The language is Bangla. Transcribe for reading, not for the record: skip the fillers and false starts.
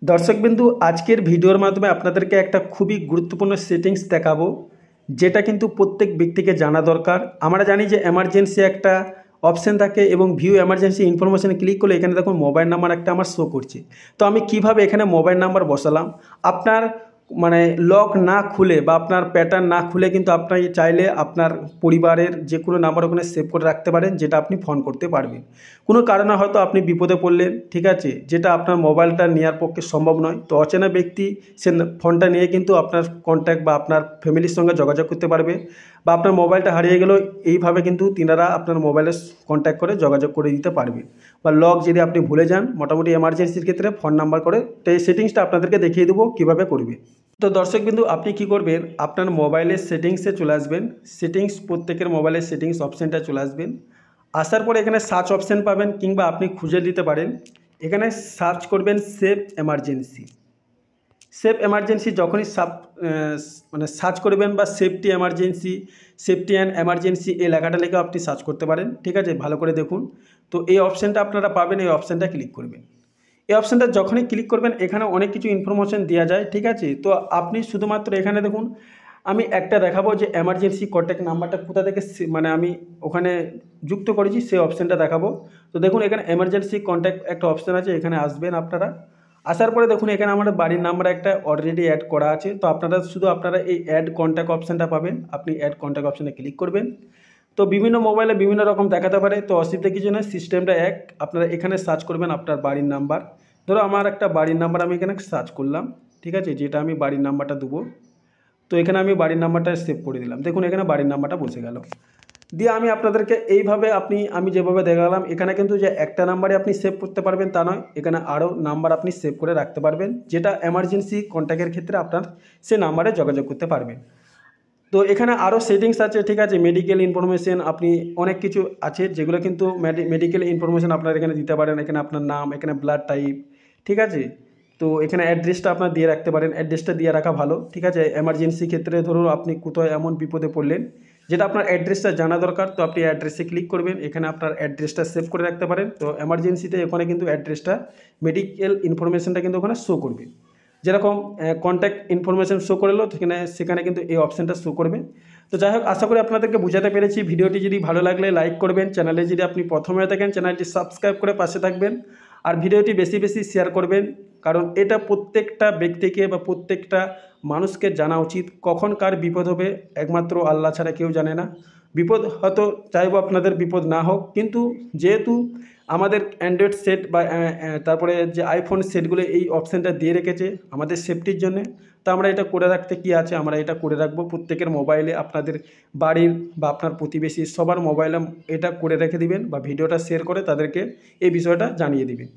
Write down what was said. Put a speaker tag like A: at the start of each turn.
A: দর্শকবিন্দু আজকের ভিডিওর মাধ্যমে আপনাদেরকে একটা খুবই গুরুত্বপূর্ণ সেটিংস দেখাবো, যেটা কিন্তু প্রত্যেক ব্যক্তিকে জানা দরকার। আমরা জানি যে এমার্জেন্সি একটা অপশন থাকে এবং ভিউ এমার্জেন্সি ইনফরমেশানে ক্লিক করলে এখানে দেখুন মোবাইল নাম্বার একটা আমার শো করছে। তো আমি কিভাবে এখানে মোবাইল নাম্বার বসালাম, আপনার লক না খুলে বা আপনার প্যাটার্ন না খুলে কিন্তু আপনি চাইলে আপনার পরিবারের যে কোনো নাম্বার ওখানে সেভ করে রাখতে পারেন, যেটা আপনি ফোন করতে পারবেন। কোনো কারণে হয়তো আপনি বিপদে পড়লেন, ঠিক আছে, যেটা আপনার মোবাইলটা নেওয়ার পক্ষে সম্ভব নয়, তো অচেনা ব্যক্তি সে ফোনটা নিয়ে কিন্তু আপনার কন্ট্যাক্ট বা আপনার ফ্যামিলির সঙ্গে যোগাযোগ করতে পারবে, বা আপনার মোবাইলটা হারিয়ে গেলেও এইভাবে কিন্তু তিনারা আপনার মোবাইলে কন্ট্যাক্ট করে যোগাযোগ করে দিতে পারবে। বা লক যদি আপনি ভুলে যান মোটামুটি এমার্জেন্সির ক্ষেত্রে ফোন নাম্বার করে, তো এই সেটিংসটা আপনাদেরকে দেখিয়ে দেবো কীভাবে করবে। তো দর্শকবিন্দু আপনি কি করবেন, আপনার মোবাইলের সেটিংসে চলে আসবেন। সেটিংস, প্রত্যেকের মোবাইলের সেটিংস অপশানটা চলে আসবেন। আসার পরে এখানে সার্চ অপশান পাবেন, কিংবা আপনি খুঁজে দিতে পারেন। এখানে সার্চ করবেন সেভ এমার্জেন্সি। সেভ এমার্জেন্সি যখনই সার্চ করবেন, বা safety emergency, safety and emergency এই লেখাটা লিখে আপনি সার্চ করতে পারেন, ঠিক আছে, ভালো করে দেখুন। তো এই অপশানটা আপনারা পাবেন, এই অপশানটা ক্লিক করবেন। এই অপশানটা যখনই ক্লিক করবেন এখানে অনেক কিছু ইনফরমেশন দেওয়া যায়, ঠিক আছে। তো আপনি শুধুমাত্র এখানে দেখুন, আমি একটা দেখাবো যে এমার্জেন্সি কন্ট্যাক্ট নাম্বারটা কোথা থেকে আমি ওখানে যুক্ত করেছি, সেই অপশানটা দেখাবো। তো দেখুন এখানে এমার্জেন্সি কন্ট্যাক্ট একটা অপশান আছে, এখানে আসবেন আপনারা। আসার পরে দেখুন এখানে আমার বাড়ির নাম্বার একটা অলরেডি অ্যাড করা আছে, তো আপনারা এই অ্যাড কন্ট্যাক্ট অপশানটা পাবেন, আপনি অ্যাড কন্ট্যাক্ট অপশানে ক্লিক করবেন। তো বিভিন্ন মোবাইলে বিভিন্ন রকম দেখাতে পারে, তো অসুবিধা কিছু নয়, সিস্টেমটা এক। আপনারা এখানে সার্চ করবেন আপনার বাড়ির নাম্বার। ধরো আমার একটা বাড়ির নাম্বার আমি এখানে সার্চ করলাম, ঠিক আছে, যেটা আমি বাড়ির নাম্বারটা দেবো। তো এখানে আমি বাড়ির নাম্বারটা সেভ করে দিলাম, দেখুন এখানে বাড়ির নাম্বারটা বসে গেল। দিয়ে আমি আপনাদেরকে এইভাবে আমি যেভাবে দেখালাম, এখানে কিন্তু যে একটা নাম্বারে আপনি সেভ করতে পারবেন তা নয়, এখানে আরও নাম্বার আপনি সেভ করে রাখতে পারবেন, যেটা এমার্জেন্সি কন্ট্যাক্টের ক্ষেত্রে আপনার সে নাম্বারে যোগাযোগ করতে পারবেন। তো এখানে আরও সেটিংস আছে, ঠিক আছে, মেডিকেল ইনফরমেশন, আপনি অনেক কিছু আছে যেগুলো কিন্তু মেডিকেল ইনফরমেশন আপনার এখানে দিতে পারেন। এখানে আপনার নাম, এখানে ব্লাড টাইপ, ঠিক আছে। তো এখানে অ্যাড্রেসটা আপনার দিয়ে রাখতে পারেন, অ্যাড্রেসটা দিয়ে রাখা ভালো, ঠিক আছে। এমার্জেন্সি ক্ষেত্রে ধরুন আপনি কোথাও এমন বিপদে পড়লেন যেটা আপনার অ্যাড্রেসটা জানা দরকার, তো আপনি অ্যাড্রেসে ক্লিক করবেন, এখানে আপনার অ্যাড্রেসটা সেভ করে রাখতে পারেন। তো এমার্জেন্সিতে ওখানে কিন্তু অ্যাড্রেসটা, মেডিকেল ইনফরমেশনটা কিন্তু ওখানে শো করবে। যেরকম কন্ট্যাক্ট ইনফরমেশন শো করলো সেখানে কিন্তু এই অপশানটা শো করবে। তো যাই হোক, আশা করি আপনাদেরকে বোঝাতে পেরেছি। ভিডিওটি যদি ভালো লাগলে লাইক করবেন, চ্যানেলে যদি আপনি প্রথমে থাকেন চ্যানেলটি সাবস্ক্রাইব করে পাশে থাকবেন, আর ভিডিওটি বেশি বেশি শেয়ার করবেন, কারণ এটা প্রত্যেকটা ব্যক্তিকে বা প্রত্যেকটা মানুষকে জানা উচিত। কখন কার বিপদ হবে একমাত্র আল্লাহ ছাড়া কেউ জানে না। বিপদ হয়তো চাইবো আপনাদের বিপদ না হোক, কিন্তু যেহেতু আমাদের অ্যান্ড্রয়েড সেট বা তারপরে যে আইফোন সেটগুলো এই অপশানটা দিয়ে রেখেছে আমাদের সেফটির জন্যে, তো আমরা এটা করে রাখতে কি আছে, আমরা এটা করে রাখবো। প্রত্যেকের মোবাইলে, আপনাদের বাড়ির বা আপনার প্রতিবেশী সবার মোবাইলে এটা করে রেখে দিবেন, বা ভিডিওটা শেয়ার করে তাদেরকে এই বিষয়টা জানিয়ে দিবেন।